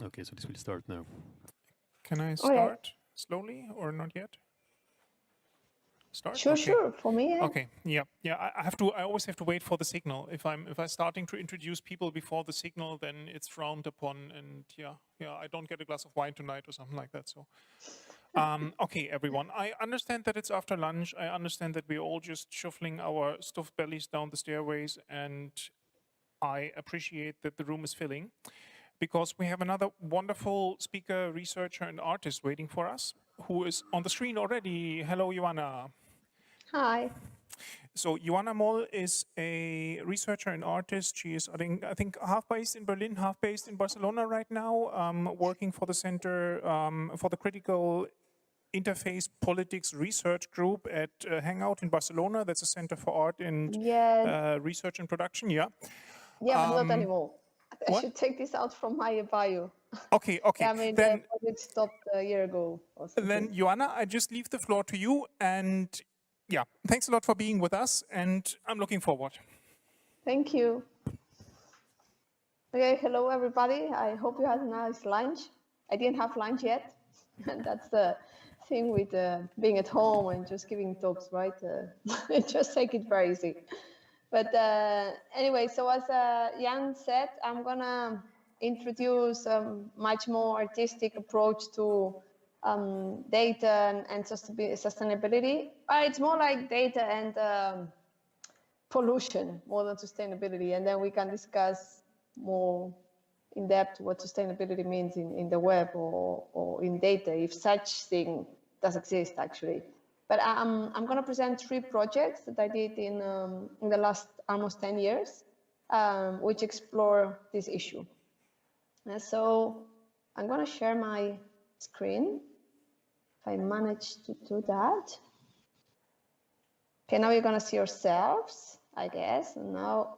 Okay, so this will start now. Can I start slowly or not yet? Start? Sure, okay. Sure. For me, yeah. Okay. Yeah. I always have to wait for the signal. If I'm starting to introduce people before the signal, then it's frowned upon, and I don't get a glass of wine tonight or something like that. So, okay, everyone. I understand that it's after lunch. I understand that we're all just shuffling our stuffed bellies down the stairways, and I appreciate that the room is filling, because we have another wonderful speaker, researcher, and artist waiting for us, who is on the screen already. Hello, Joana. Hi. So Joana Moll is a researcher and artist. She is, I think half based in Berlin, half based in Barcelona right now, working for the Center for the Critical Interface Politics Research Group at Hangout in Barcelona. That's a center for art and research and production. Yeah. Yeah, but not anymore. I what? should take this out from my bio. Okay. I mean, then it stopped a year ago or something. Then, Joana, I just leave the floor to you. And yeah, thanks a lot for being with us. And I'm looking forward. Thank you. Okay, hello, everybody. I hope you had a nice lunch. I didn't have lunch yet. And that's the thing with being at home and just giving talks, right? Just take it very easy. But anyway, so as Jan said, I'm going to introduce a much more artistic approach to data and sustainability. It's more like data and pollution more than sustainability. And then we can discuss more in depth what sustainability means in the web or in data, if such thing does exist actually. But I'm going to present 3 projects that I did in the last almost 10 years, which explore this issue. And so I'm going to share my screen, if I manage to do that. Okay, now you're going to see yourselves, I guess. And now,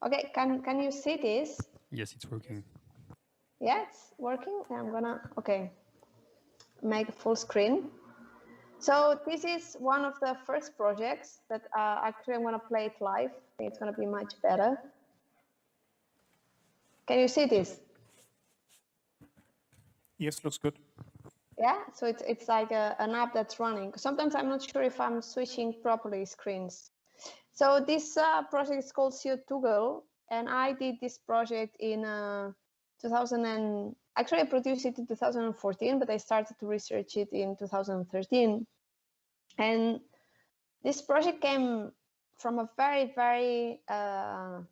okay, can you see this? Yes, it's working. Yeah, it's working. I'm going to, okay, make full screen. So this is one of the first projects that actually I'm going to play it live. I think it's going to be much better. Can you see this? Yes, looks good. Yeah, so it's like an app that's running. Sometimes I'm not sure if I'm switching properly screens. So this project is called CO2 Girl, and I did this project in 2000 actually I produced it in 2014, but I started to research it in 2013. And this project came from a very, very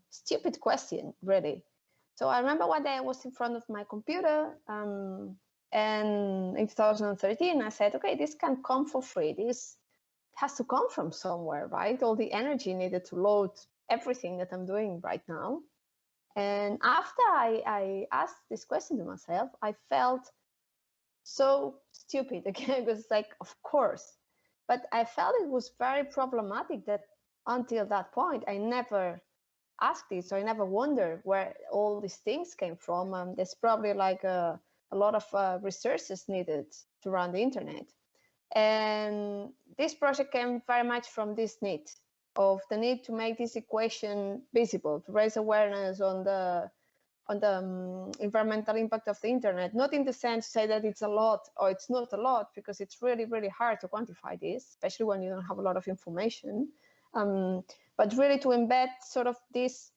stupid question, really. So I remember one day I was in front of my computer, and in 2013, I said, okay, this can't come for free. This has to come from somewhere, right? All the energy needed to load everything that I'm doing right now. And after I asked this question to myself, I felt so stupid again, because like, of course. But I felt it was very problematic that until that point, I never asked it. So I never wondered where all these things came from. There's probably like a lot of resources needed to run the internet. And this project came very much from this need of the need to make this equation visible, to raise awareness on the environmental impact of the internet, not in the sense to say that it's a lot or it's not a lot, because it's really, really hard to quantify this, especially when you don't have a lot of information, but really to embed sort of this,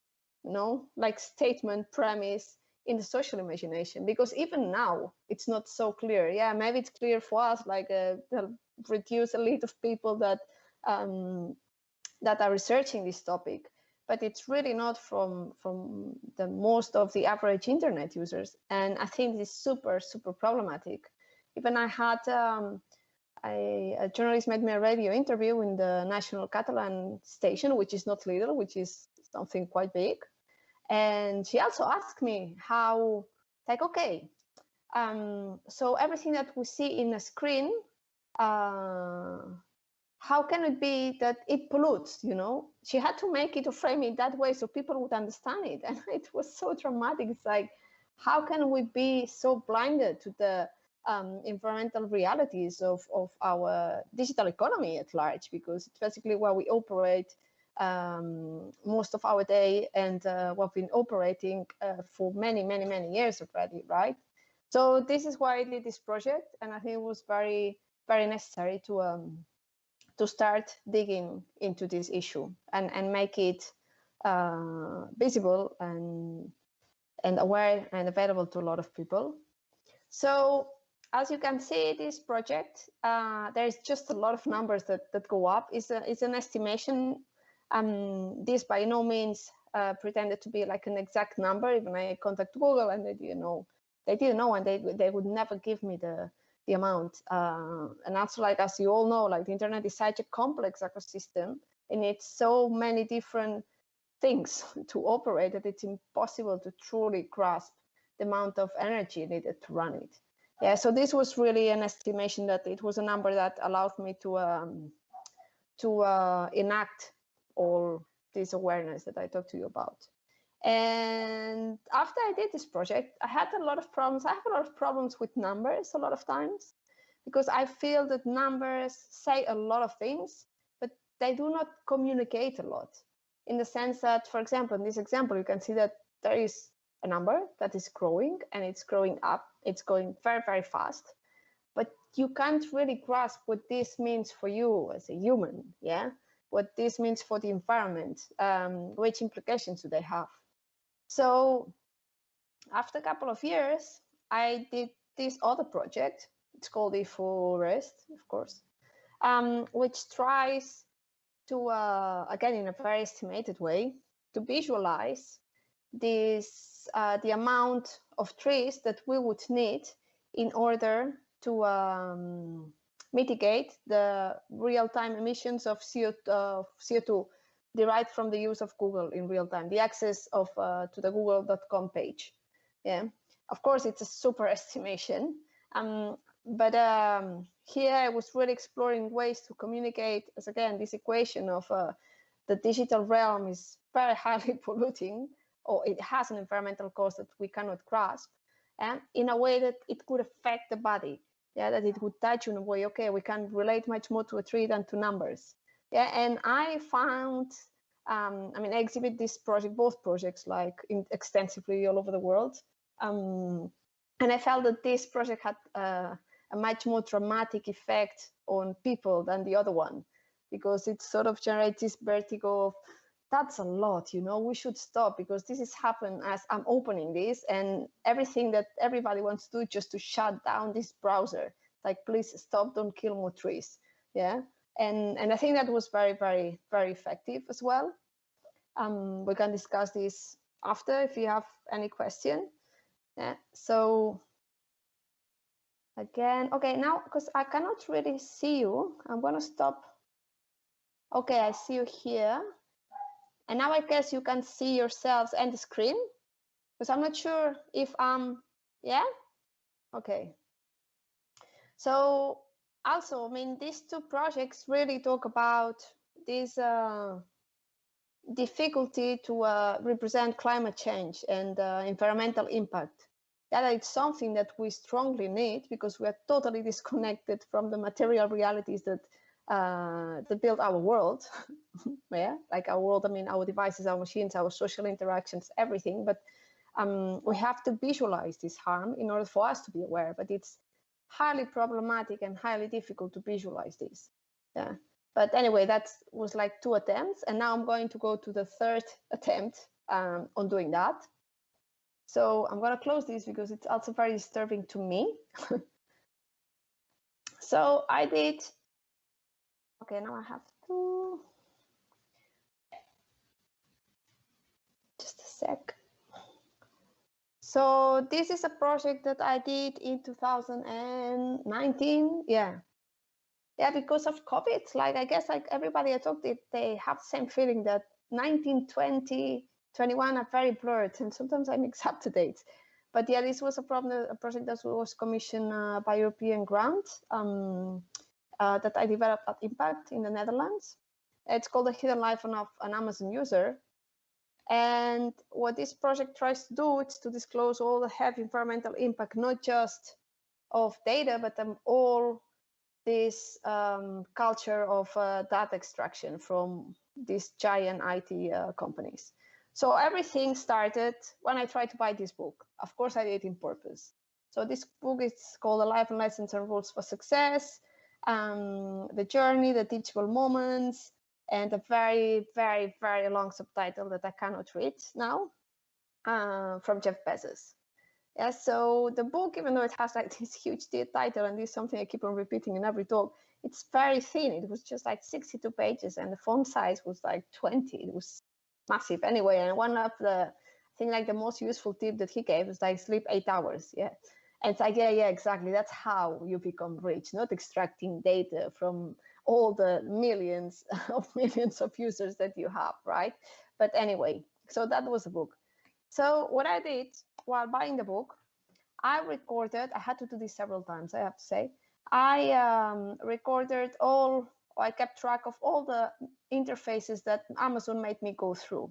like statement premise in the social imagination, because even now it's not so clear. Yeah, maybe it's clear for us, like the reduced elite of people that are researching this topic, but it's really not from the most of the average internet users. And I think this is super, super problematic. Even I had a journalist made me a radio interview in the National Catalan station, which is not little, which is something quite big. And she also asked me how, like, okay, so everything that we see in a screen, how can it be that it pollutes, She had to make it or frame it that way so people would understand it. And it was so dramatic. It's like, how can we be so blinded to the environmental realities of our digital economy at large? Because it's basically where we operate most of our day, and we've been operating for many years already, right? So this is why I did this project, and I think it was very necessary to start digging into this issue and make it visible and aware and available to a lot of people. So as you can see, this project, there's just a lot of numbers that go up. It's an estimation. This by no means pretended to be like an exact number. Even I contacted Google and they didn't know, and they would never give me the amount. And also, like, as you all know, like, the internet is such a complex ecosystem, and it's so many different things to operate that it's impossible to truly grasp the amount of energy needed to run it. Yeah, so this was really an estimation that it was a number that allowed me to enact all this awareness that I talked to you about. And after I did this project, I had a lot of problems. I have a lot of problems with numbers a lot of times, because I feel that numbers say a lot of things, but they do not communicate a lot, in the sense that, for example, in this example, you can see that there is a number that is growing, and it's growing up. It's going very fast, but you can't really grasp what this means for you as a human, yeah? What this means for the environment, which implications do they have? So after a couple of years, I did this other project. It's called the Forest, of course, which tries to, again, in a very estimated way, to visualize this, the amount of trees that we would need in order to mitigate the real-time emissions of CO2 derived from the use of Google in real time, the access of to the google.com page. Yeah, of course, it's a super estimation, but here I was really exploring ways to communicate, as again, this equation of the digital realm is very highly polluting, or it has an environmental cost that we cannot grasp, and in a way that it could affect the body. Yeah, that it would touch you in a way, okay, we can relate much more to a tree than to numbers. Yeah, and I found, I mean, I exhibit this project, both projects, like extensively all over the world. And I felt that this project had a much more dramatic effect on people than the other one, because it sort of generates this vertigo of, that's a lot, you know, we should stop, because this is happening as I'm opening this, and everything that everybody wants to do just to shut down this browser. Like, please stop, don't kill more trees. Yeah, and I think that was very effective as well. We can discuss this after if you have any question. Yeah, so again, okay, now, because I cannot really see you, I'm gonna stop. Okay, I see you here. And now I guess you can see yourselves and the screen, because I'm not sure if yeah? Okay. So also, I mean, these two projects really talk about this difficulty to represent climate change and environmental impact. That it's something that we strongly need, because we are totally disconnected from the material realities that build our world. Yeah, like our world, I mean, our devices, our machines, our social interactions, everything. But we have to visualize this harm in order for us to be aware. But it's highly problematic and highly difficult to visualize this. Yeah. But anyway, that was like 2 attempts. And now I'm going to go to the 3rd attempt on doing that. So I'm going to close this because it's also very disturbing to me. So I did. Okay, now I have to. Just a sec. So this is a project that I did in 2019. Yeah, because of COVID. Like, I guess, like everybody I talked to, they have the same feeling that 19, 20, 21 are very blurred, and sometimes I mix up the dates. But yeah, this was a project that was commissioned by European grant that I developed at Impact in the Netherlands. It's called The Hidden Life of an Amazon User. And what this project tries to do is to disclose all the heavy environmental impact, not just of data, but all this culture of data extraction from these giant IT companies. So everything started when I tried to buy this book. Of course, I did it in purpose. So this book is called The Life Lessons and Rules for Success, The Journey, The Teachable Moments, and a very, very, very long subtitle that I cannot read now, from Jeff Bezos. Yeah, so the book, even though it has like this huge title, and this is something I keep on repeating in every talk, it's very thin. It was just like 62 pages, and the font size was like 20. It was massive anyway. And one of the, I think like the most useful tip that he gave was like sleep 8 hours. Yeah. And it's like, yeah, exactly. That's how you become rich, not extracting data from all the millions of users that you have, right? But anyway, so that was the book. So what I did while buying the book, I had to do this several times, I have to say. I kept track of all the interfaces that Amazon made me go through.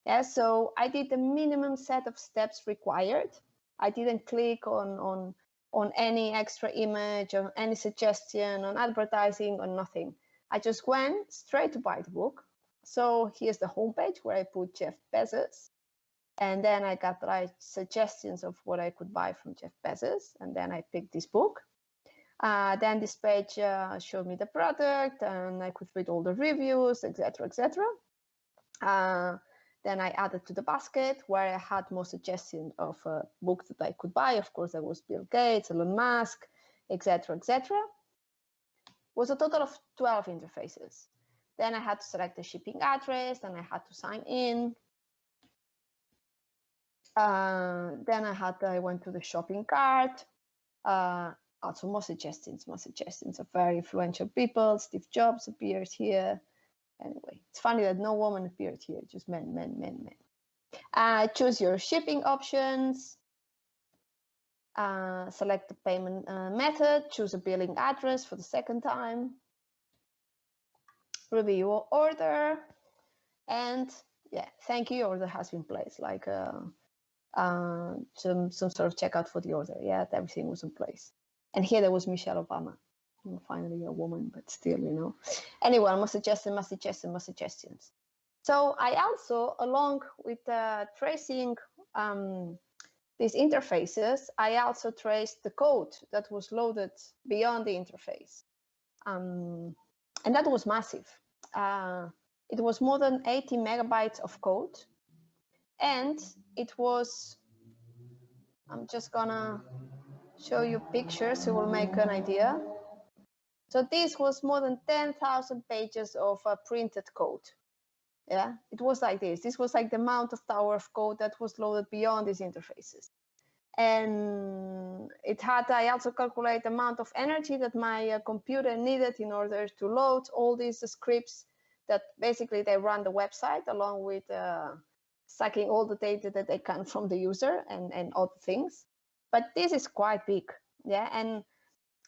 Yeah, so I did the minimum set of steps required. I didn't click on any extra image, on any suggestion, on advertising, on nothing. I just went straight to buy the book. So here's the homepage where I put Jeff Bezos. And then I got like suggestions of what I could buy from Jeff Bezos. And then I picked this book. Then this page showed me the product, and I could read all the reviews, etc., etc. Then I added to the basket where I had more suggestions of a book that I could buy. Of course, there was Bill Gates, Elon Musk, etc., etc. It was a total of 12 interfaces. Then I had to select the shipping address, and I had to sign in. Then I went to the shopping cart. Also more suggestions of very influential people. Steve Jobs appeared here. Anyway, it's funny that no woman appeared here, just men. Choose your shipping options. Select the payment method. Choose a billing address for the second time. Review your order. And yeah, thank you, your order has been placed. Like some sort of checkout for the order. Yeah, everything was in place. And here there was Michelle Obama. Finally a woman, but still, you know. Anyway, more suggestions. So I also, along with tracing these interfaces, I also traced the code that was loaded beyond the interface. And that was massive. It was more than 80 megabytes of code. And it was, I'm just gonna show you pictures so you will make an idea. So this was more than 10,000 pages of printed code. Yeah, it was like this. This was like the amount of tower of code that was loaded beyond these interfaces. And I also calculate the amount of energy that my computer needed in order to load all these scripts that basically they run the website along with sucking all the data that they can from the user and other things. But this is quite big. Yeah,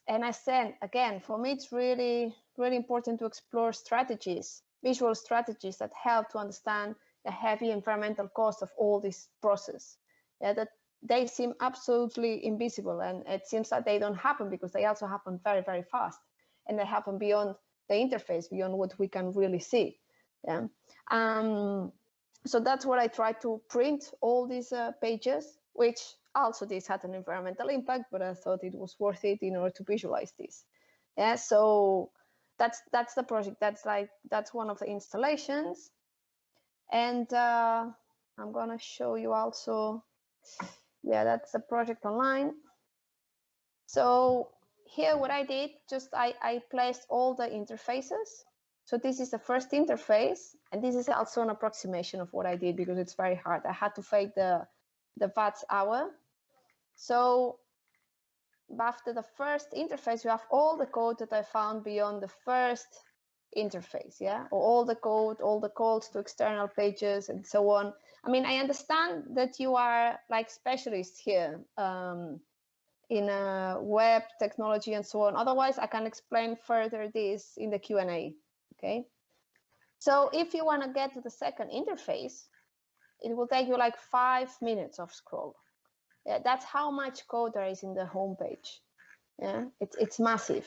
and I said, again, for me, it's really, really important to explore strategies, visual strategies that help to understand the heavy environmental cost of all this process. Yeah, that they seem absolutely invisible, and it seems that they don't happen because they also happen very, very fast, and they happen beyond the interface, beyond what we can really see. Yeah. So that's what I tried to print all these pages, which also this had an environmental impact, but I thought it was worth it in order to visualize this. Yeah, so that's the project. That's one of the installations. And I'm gonna show you also, yeah, that's the project online. So here what I did, I placed all the interfaces. So this is the first interface, and this is also an approximation of what I did because it's very hard. I had to fake the watts hour. So after the first interface, you have all the code that I found beyond the first interface, yeah, or all the code, all the calls to external pages and so on. I mean, I understand that you are like specialists here in web technology and so on. Otherwise, I can explain further this in the Q&A, okay? So if you want to get to the second interface, it will take you like 5 minutes of scroll. Yeah, that's how much code there is in the homepage. Yeah, it's massive.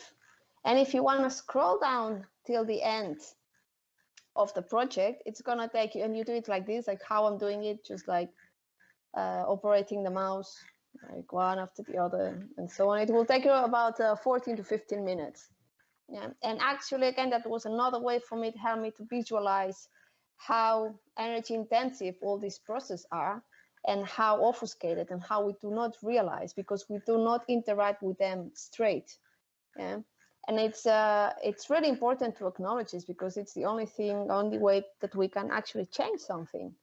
And if you want to scroll down till the end of the project, it's going to take you, and you do it like this, like how I'm doing it, just like operating the mouse, like one after the other, and so on. It will take you about 14 to 15 minutes. Yeah, and actually, again, that was another way for me to help me to visualize how energy intensive all these processes are, and how obfuscated, and how we do not realize because we do not interact with them straight. Yeah, and it's really important to acknowledge this because it's the only way that we can actually change something.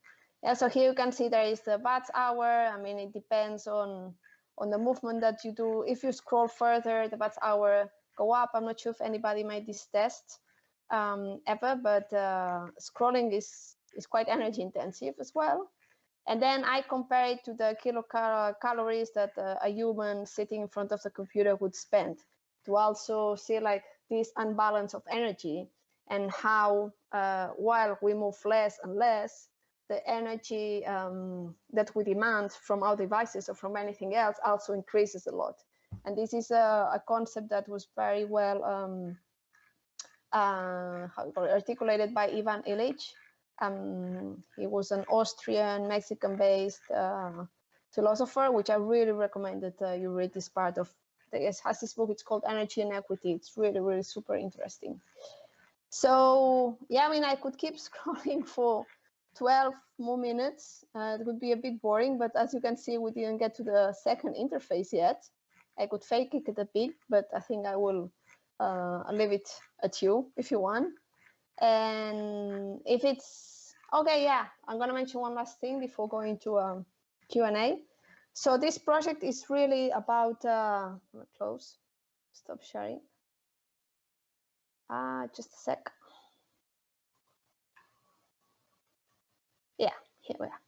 Yeah, so here you can see there is the Watts hour. I mean, it depends on the movement that you do. If you scroll further, the Watts hour go up. I'm not sure if anybody made this test ever, but scrolling is quite energy intensive as well. And then I compare it to the kilocalories that a human sitting in front of the computer would spend, to also see like this unbalance of energy, and how while we move less and less, the energy that we demand from our devices or from anything else also increases a lot. And this is a concept that was very well articulated by Ivan Illich. He was an Austrian, Mexican-based philosopher, which I really recommend that you read this part of. Has this book. It's called Energy and Equity. It's really, really super interesting. So yeah, I mean, I could keep scrolling for 12 more minutes. It would be a bit boring, but as you can see, we didn't get to the second interface yet. I could fake it a bit, but I think I will leave it at you if you want. And if it's okay, yeah, I'm gonna mention one last thing before going to Q&A. So this project is really about, I'm gonna close, stop sharing. Just a sec. Yeah, here we are.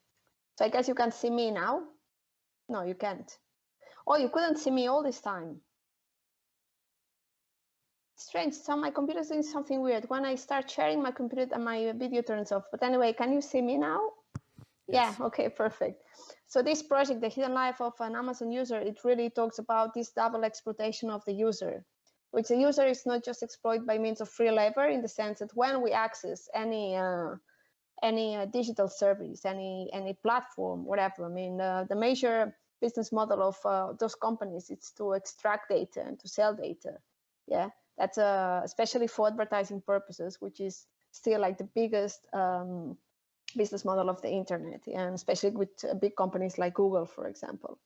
So I guess you can see me now. No, you can't. Oh, you couldn't see me all this time. Strange, so my computer is doing something weird. When I start sharing my computer, my video turns off. But anyway, can you see me now? Yes. Yeah, okay, perfect. So this project, The Hidden Life of an Amazon User, it really talks about this double exploitation of the user, which the user is not just exploited by means of free labor, in the sense that when we access any digital service, any platform, whatever, I mean, the major business model of those companies is to extract data and to sell data. Yeah, that's especially for advertising purposes, which is still like the biggest business model of the internet, and especially with big companies like Google, for example.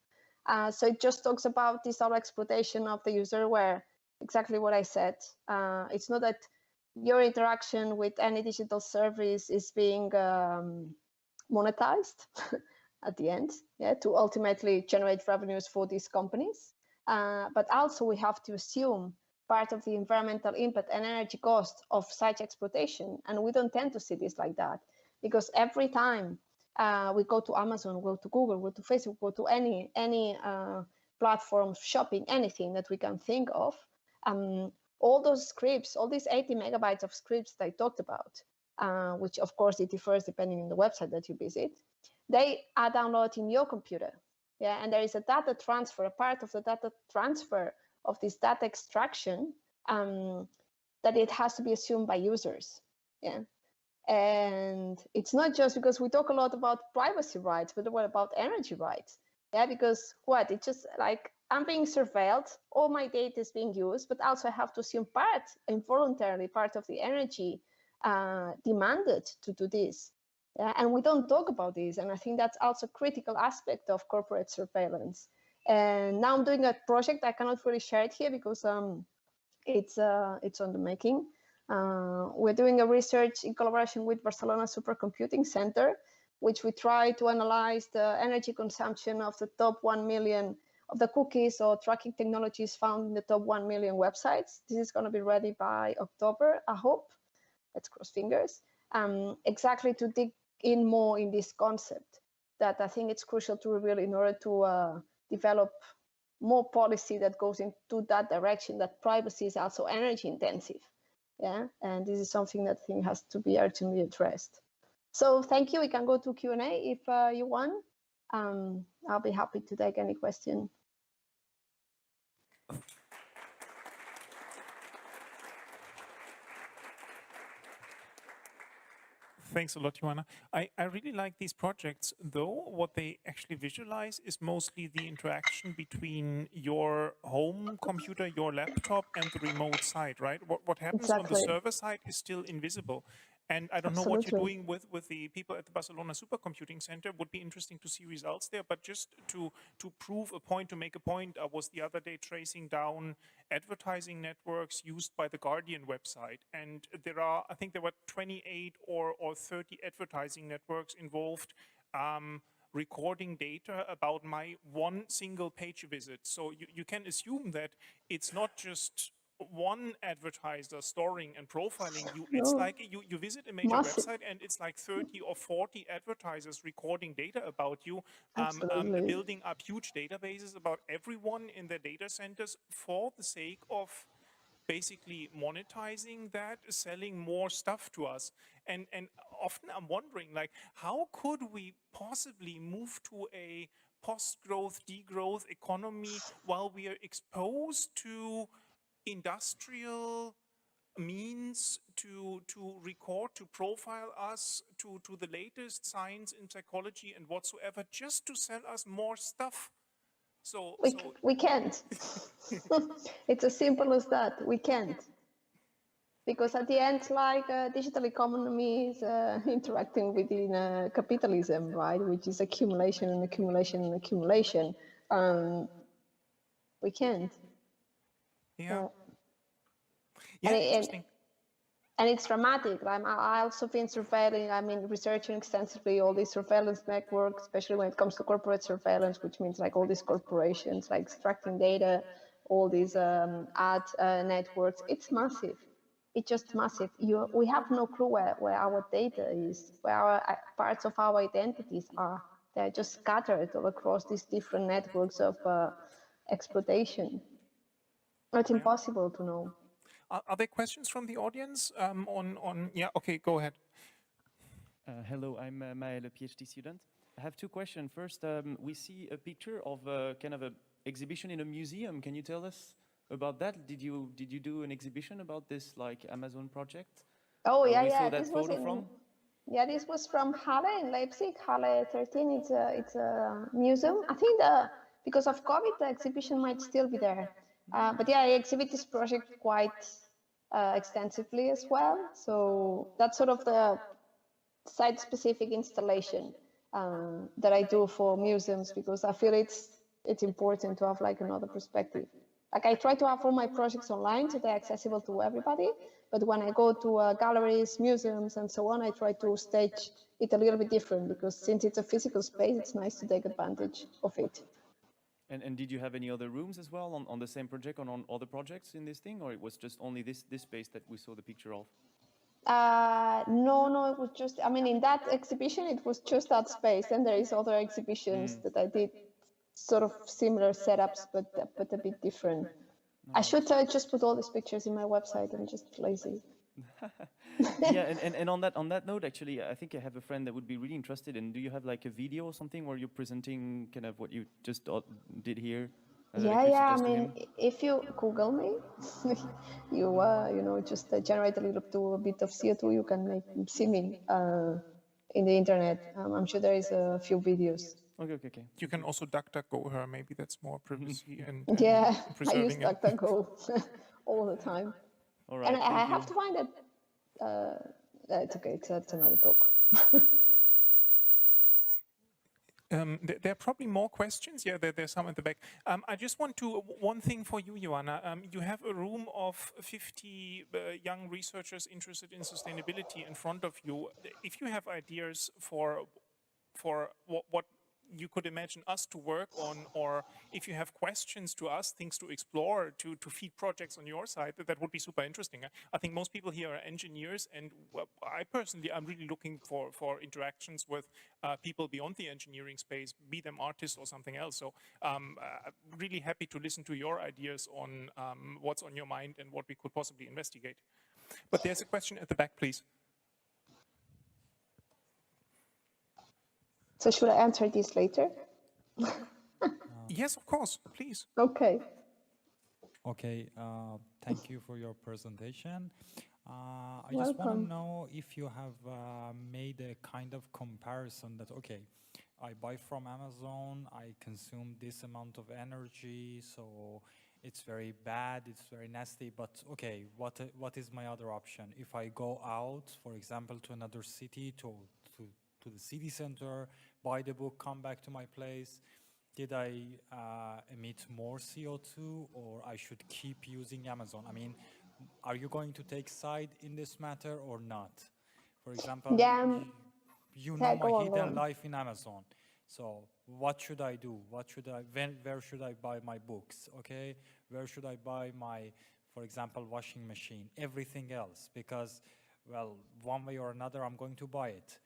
So it just talks about this double exploitation of the user, where exactly what I said. It's not that your interaction with any digital service is being monetized at the end, yeah, to ultimately generate revenues for these companies. But also we have to assume part of the environmental impact and energy cost of such exploitation. And we don't tend to see this like that, because every time we go to Amazon, go to Google, go to Facebook, go to any platform, shopping, anything that we can think of, all those scripts, all these 80 megabytes of scripts that I talked about, which of course it differs depending on the website that you visit, they are downloaded in your computer. Yeah, and there is a data transfer, a part of the data transfer of this data extraction that it has to be assumed by users. Yeah. And it's not just because we talk a lot about privacy rights, but what about energy rights? Yeah, because what? It's just like I'm being surveilled, all my data is being used, but also I have to assume involuntarily part of the energy demanded to do this. Yeah, and we don't talk about this. And I think that's also a critical aspect of corporate surveillance. And now I'm doing a project. I cannot really share it here because it's on the making. We're doing a research in collaboration with Barcelona Supercomputing Center, which we try to analyze the energy consumption of the top 1 million of the cookies or tracking technologies found in the top 1 million websites. This is going to be ready by October, I hope. Let's cross fingers. Exactly to dig in more in this concept that I think it's crucial to reveal in order to develop more policy that goes into that direction, that privacy is also energy intensive. Yeah, and this is something that I think has to be urgently addressed. So thank you. We can go to Q&A if you want. I'll be happy to take any question. Thanks a lot, Joana. I really like these projects, though. What they actually visualize is mostly the interaction between your home computer, your laptop, and the remote site, right? What happens on the server side is still invisible. And I don't know what you're doing with the people at the Barcelona Supercomputing Center. Would be interesting to see results there. But just to prove a point, to make a point, I was the other day tracing down advertising networks used by the Guardian website. And there are, I think there were 28 or 30 advertising networks involved recording data about my one single page visit. So you can assume that it's not just one advertiser storing and profiling you. It's like you visit a major website and it's like 30 or 40 advertisers recording data about you, building up huge databases about everyone in their data centers for the sake of basically monetizing that, selling more stuff to us. And often I'm wondering, like, how could we possibly move to a post-growth, degrowth economy while we are exposed to industrial means to record, to profile us, to the latest science in psychology and whatsoever, just to sell us more stuff? So we can't. It's as simple as that. We can't. Because at the end, like digital economy is interacting within capitalism, right? Which is accumulation and accumulation and accumulation. We can't. Yeah. Interesting. And it's dramatic. I also been surveilling, researching extensively all these surveillance networks, especially when it comes to corporate surveillance, which means like all these corporations, like extracting data, all these ad networks. It's massive. It's just massive. We have no clue where our data is, where our parts of our identities are. They're just scattered all across these different networks of exploitation. It's impossible to know. Are there questions from the audience yeah, okay, go ahead. Hello, I'm Maël, a PhD student. I have two questions. First, we see a picture of kind of an exhibition in a museum. Can you tell us about that? Did you do an exhibition about this like Amazon project? Oh yeah, Saw that photo from? Yeah, this was from Halle in Leipzig, Halle 13. It's a museum. I think because of COVID, the exhibition might still be there. But yeah, I exhibit this project quite extensively as well. So that's sort of the site-specific installation that I do for museums, because I feel it's important to have like another perspective. Like I try to have all my projects online so they're accessible to everybody. But when I go to galleries, museums, and so on, I try to stage it a little bit different, because since it's a physical space, it's nice to take advantage of it. And did you have any other rooms as well on the same project, on other projects in this thing, or it was just only this space that we saw the picture of? No, it was just, in that exhibition, it was just that space. And there is other exhibitions that I did sort of similar setups, but a bit different. No. I should just put all these pictures in my website. I'm just lazy. Yeah, and on that note, actually, I think I have a friend that would be really interested in. Do you have like a video or something where you're presenting kind of what you just did here? Yeah. If you Google me, you just generate a little bit of CO2. You can see me in the internet. I'm sure there is a few videos. Okay. You can also DuckDuckGo her. Maybe that's more privacy and yeah. I use preserving DuckDuckGo all the time. All right. And I have to find it. It's okay. It's another talk. There are probably more questions. Yeah, there's some at the back. I just want one thing for you, Joana. You have a room of 50 young researchers interested in sustainability in front of you. If you have ideas for what you could imagine us to work on, or if you have questions to us, things to explore, to feed projects on your side, that would be super interesting. I think most people here are engineers, and I personally, I'm really looking for interactions with people beyond the engineering space, be them artists or something else. So I'm really happy to listen to your ideas on what's on your mind and what we could possibly investigate. But there's a question at the back, please. So should I answer this later? Yes, of course, please. Okay. Okay, thank you for your presentation. I just want to Welcome. know if you have made a kind of comparison that, okay, I buy from Amazon, I consume this amount of energy, so it's very bad, it's very nasty, but okay, what is my other option? If I go out, for example, to another city, to the city center, buy the book, come back to my place, did I emit more CO2, or I should keep using Amazon? I mean, are you going to take side in this matter or not? For example, Yeah, you yeah, know my go on, go hidden on. life in Amazon. So what should I do? Where should I buy my books? Okay, where should I buy my, for example, washing machine? Everything else, because, well, one way or another, I'm going to buy it.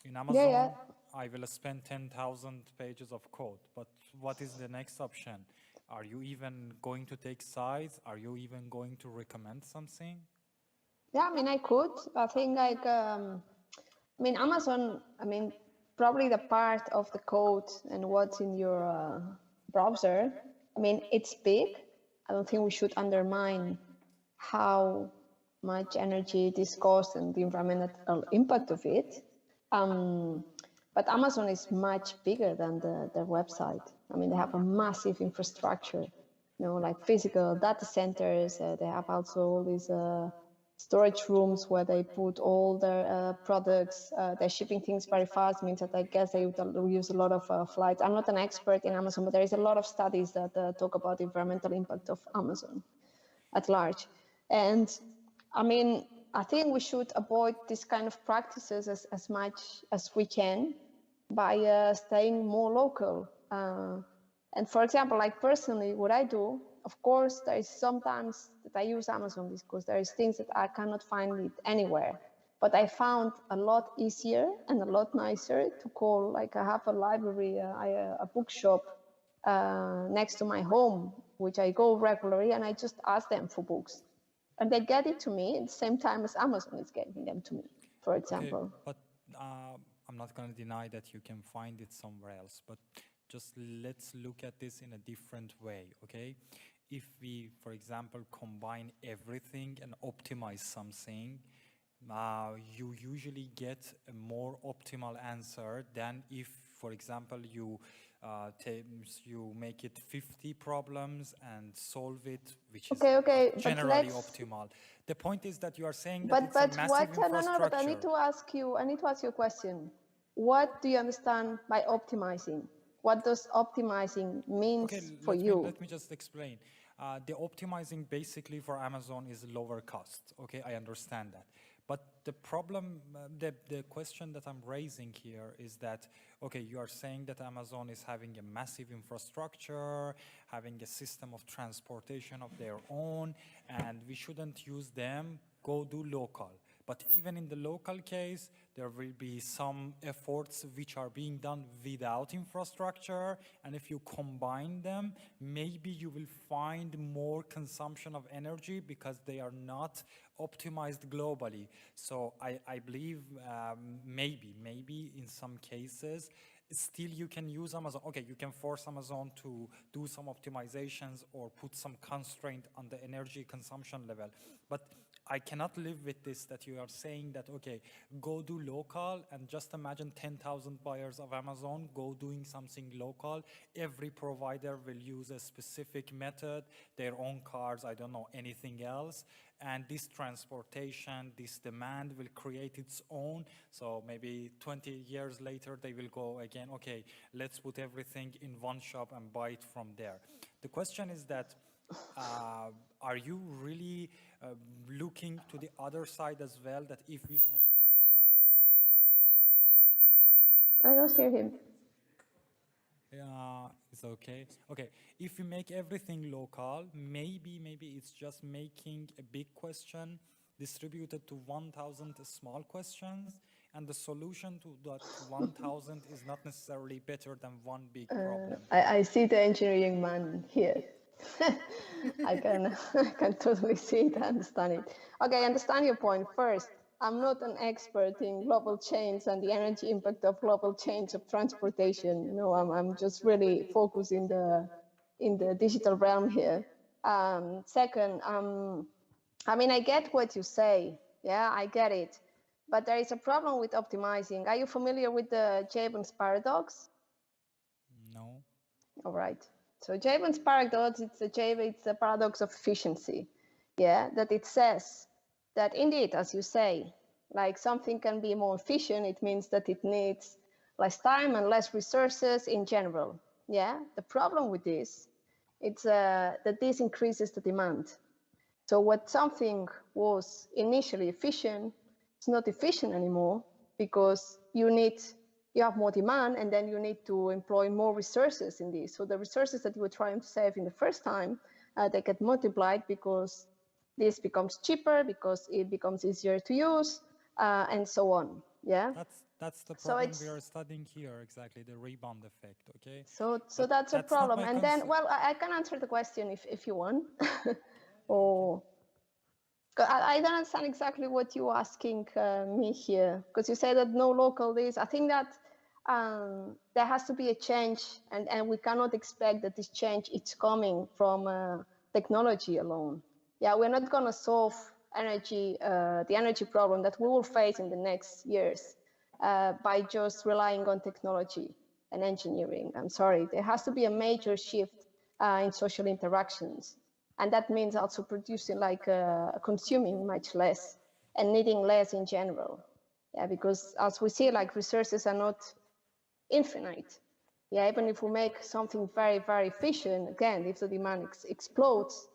In Amazon, Yeah, yeah. I will spend 10,000 pages of code. But what is the next option? Are you even going to take sides? Are you even going to recommend something? Yeah, I mean, I could. I think like, I mean, Amazon, I mean, probably the part of the code and what's in your browser, I mean, it's big. I don't think we should undermine how much energy this costs and the environmental impact of it. But Amazon is much bigger than their website. I mean, they have a massive infrastructure, you know, like physical data centers. They have also all these storage rooms where they put all their products. They're shipping things very fast, means that I guess they use a lot of flights. I'm not an expert in Amazon, but there is a lot of studies that talk about the environmental impact of Amazon at large. And I mean, I think we should avoid this kind of practices as much as we can by staying more local. And for example, like personally, what I do, of course, there is sometimes that I use Amazon because there is things that I cannot find it anywhere. But I found a lot easier and a lot nicer to call, like I have a library, a bookshop next to my home, which I go regularly, and I just ask them for books. And they get it to me at the same time as Amazon is getting them to me, for example. Okay, but I'm not going to deny that you can find it somewhere else, but just let's look at this in a different way, okay? If we, for example, combine everything and optimize something, you usually get a more optimal answer than if, for example, you make it 50 problems and solve it, which is generally optimal. The point is that you are saying that it's a massive infrastructure. No, but I need to ask you a question. What do you understand by optimizing? What does optimizing mean for you? Let me just explain. The optimizing basically for Amazon is lower cost. Okay, I understand that. But the problem, the question that I'm raising here is that, okay, you are saying that Amazon is having a massive infrastructure, having a system of transportation of their own, and we shouldn't use them, go do local. But even in the local case, there will be some efforts which are being done without infrastructure. And if you combine them, maybe you will find more consumption of energy because they are not optimized globally. So I believe maybe in some cases, still you can use Amazon. Okay, you can force Amazon to do some optimizations or put some constraint on the energy consumption level. But I cannot live with this, that you are saying that, okay, go do local, and just imagine 10,000 buyers of Amazon go doing something local. Every provider will use a specific method, their own cars, I don't know, anything else. And this transportation, this demand will create its own. So maybe 20 years later, they will go again, okay, let's put everything in one shop and buy it from there. The question is that, are you really looking to the other side as well, that if we make everything... I don't hear him. Yeah, it's okay. Okay, if we make everything local, maybe it's just making a big question distributed to 1,000 small questions, and the solution to that 1,000 is not necessarily better than one big problem. I see the engineering man here. I can totally see it, I understand it. Okay, I understand your point. First, I'm not an expert in global change and the energy impact of global change of transportation. You know, I'm just really focused in the digital realm here. Second, I mean, I get what you say, Yeah, I get it. But there is a problem with optimizing. Are you familiar with the Jevons paradox? No. All right. So Jevons paradox, it's a paradox of efficiency. Yeah, that it says that indeed, as you say, like something can be more efficient, it means that it needs less time and less resources in general. Yeah, the problem with this, it's that this increases the demand. So what something was initially efficient, it's not efficient anymore because you have more demand and then you need to employ more resources in this. So the resources that you were trying to save in the first time, they get multiplied because this becomes cheaper, because it becomes easier to use, and so on. Yeah. That's the problem we are studying here, exactly, the rebound effect, okay? So that's a problem. And then, well, I can answer the question if you want. Or I don't understand exactly what you're asking me here, because you say that no local this. I think that there has to be a change, and we cannot expect that this change is coming from technology alone. Yeah, we're not going to solve the energy problem that we will face in the next years by just relying on technology and engineering. I'm sorry, there has to be a major shift in social interactions. And that means also producing consuming much less and needing less in general. Yeah, because as we see, resources are not infinite. Yeah, even if we make something very, very efficient, again, if the demand explodes,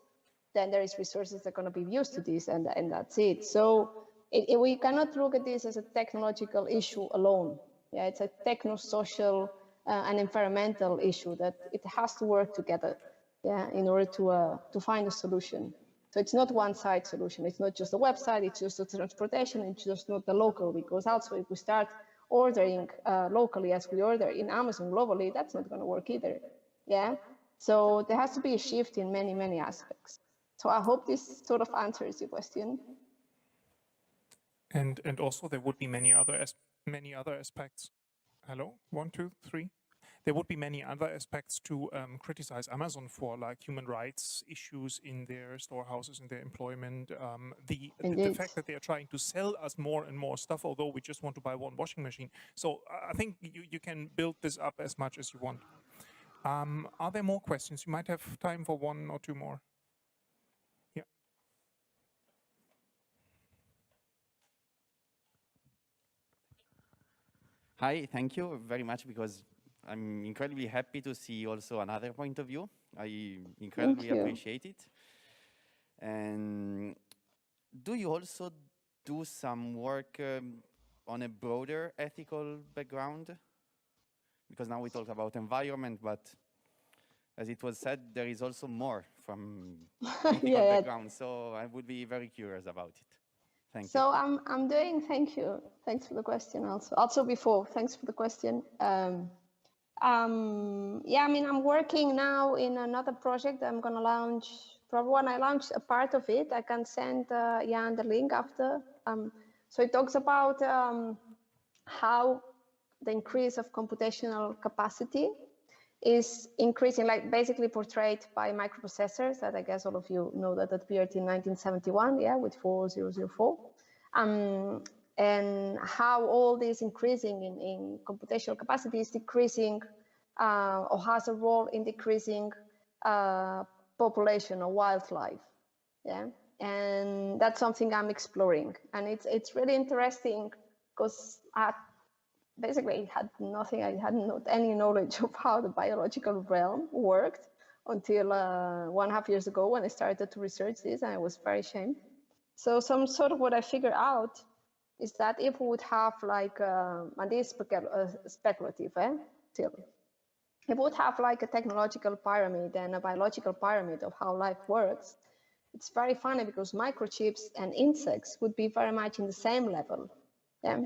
then there is resources that are going to be used to this, and that's it. So we cannot look at this as a technological issue alone. Yeah, it's a techno-social and environmental issue that it has to work together. Yeah, in order to find a solution. So it's not one-side solution. It's not just a website. It's just the transportation. It's just not the local. Because also, if we start ordering locally as we order in Amazon globally, that's not going to work either. Yeah. So there has to be a shift in many, many aspects. So I hope this sort of answers your question. And also there would be many other aspects. Hello, 1, 2, 3. There would be many other aspects to criticize Amazon for, like human rights issues in their storehouses, in their employment, the fact that they are trying to sell us more and more stuff, although we just want to buy one washing machine. So I think you can build this up as much as you want. Are there more questions? You might have time for 1 or 2 more. Yeah. Hi, thank you very much, because I'm incredibly happy to see also another point of view. I incredibly appreciate it. And do you also do some work on a broader ethical background? Because now we talk about environment, but as it was said, there is also more from ethical background. So I would be very curious about it. Thank you. So I'm doing, thank you. Thanks for the question also before, thanks for the question. Yeah, I mean, I'm working now in another project I'm going to launch. Probably when I launch a part of it, I can send Jan the link after. So it talks about how the increase of computational capacity is increasing, like basically portrayed by microprocessors that I guess all of you know that appeared in 1971, yeah, with 4004. And how all this increasing in computational capacity is decreasing or has a role in decreasing population or wildlife. Yeah, and that's something I'm exploring, and it's really interesting because basically I hadn't any knowledge of how the biological realm worked until 1.5 years ago when I started to research this, and I was very ashamed. So some sort of what I figured out is that if we would have like, and this is speculative, still, if we would have like a technological pyramid and a biological pyramid of how life works, it's very funny because microchips and insects would be very much in the same level. Yeah.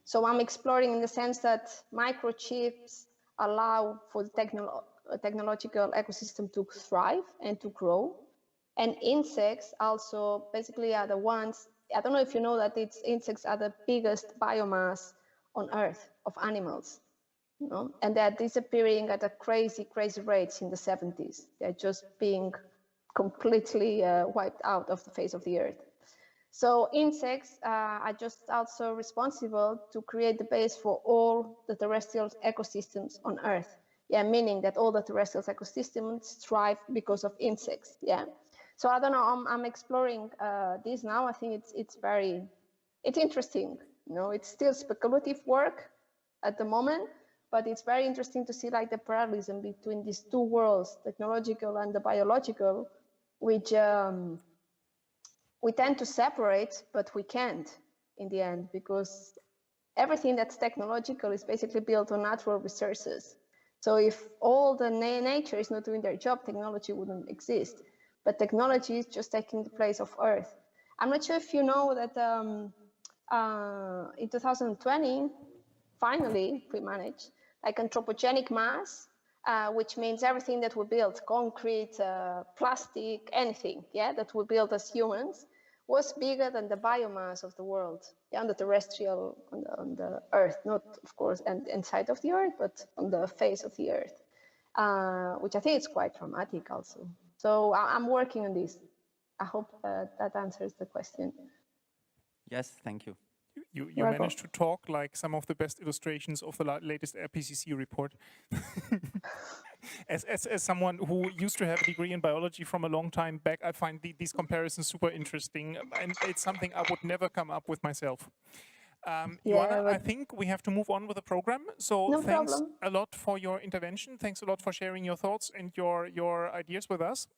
So I'm exploring in the sense that microchips allow for the technological ecosystem to thrive and to grow. And insects also basically are the ones, I don't know if you know that insects are the biggest biomass on Earth of animals. You know? And they're disappearing at a crazy, crazy rates in the 70s. They're just being completely wiped out of the face of the Earth. So insects are just also responsible to create the base for all the terrestrial ecosystems on Earth. Yeah, meaning that all the terrestrial ecosystems thrive because of insects. Yeah. So I don't know. I'm exploring this now. I think it's interesting. You know, it's still speculative work at the moment, but it's very interesting to see like the parallelism between these two worlds, technological and the biological, which we tend to separate, but we can't in the end, because everything that's technological is basically built on natural resources. So if all the nature is not doing their job, technology wouldn't exist. But technology is just taking the place of Earth. I'm not sure if you know that in 2020, finally, we managed like anthropogenic mass, which means everything that we build, concrete, plastic, anything, yeah, that we build as humans, was bigger than the biomass of the world, yeah, on the terrestrial, on the Earth, not of course inside of the Earth, but on the face of the Earth, which I think is quite dramatic also. So I'm working on this. I hope that answers the question. Yes, thank you. You managed to talk like some of the best illustrations of the latest IPCC report. As someone who used to have a degree in biology from a long time back, I find these comparisons super interesting, and it's something I would never come up with myself. Joana, I think we have to move on with the program. So no thanks problem. a lot for your intervention. Thanks a lot for sharing your thoughts and your ideas with us.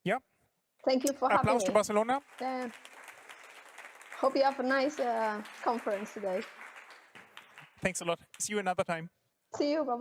Yeah. Thank you for having me. Applause to Barcelona. Hope you have a nice conference today. Thanks a lot. See you another time. See you. Bye-bye.